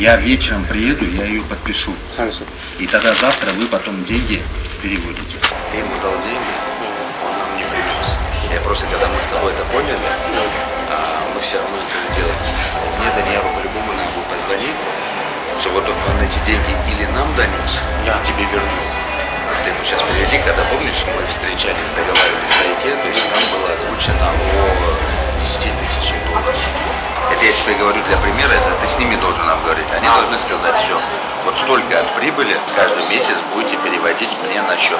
Я вечером приеду, я ее подпишу. Хорошо. И тогда завтра вы потом деньги переводите. Ты ему дал деньги, он нам не привез. Я просто, когда мы с тобой это поняли, мы все равно это делали. Мне Даниэлу по-любому надо было позвонить, что вот он эти деньги или нам донес, Я тебе верну. ты ему сейчас переведи, когда помнишь, мы встречались, договаривались в тайге, то есть там было озвучено о 10 тысячах долларов. Это я тебе говорю для примера, это ты с ними должен нам говорить. Они должны сказать, все, вот столько от прибыли каждый месяц будете переводить мне на счет.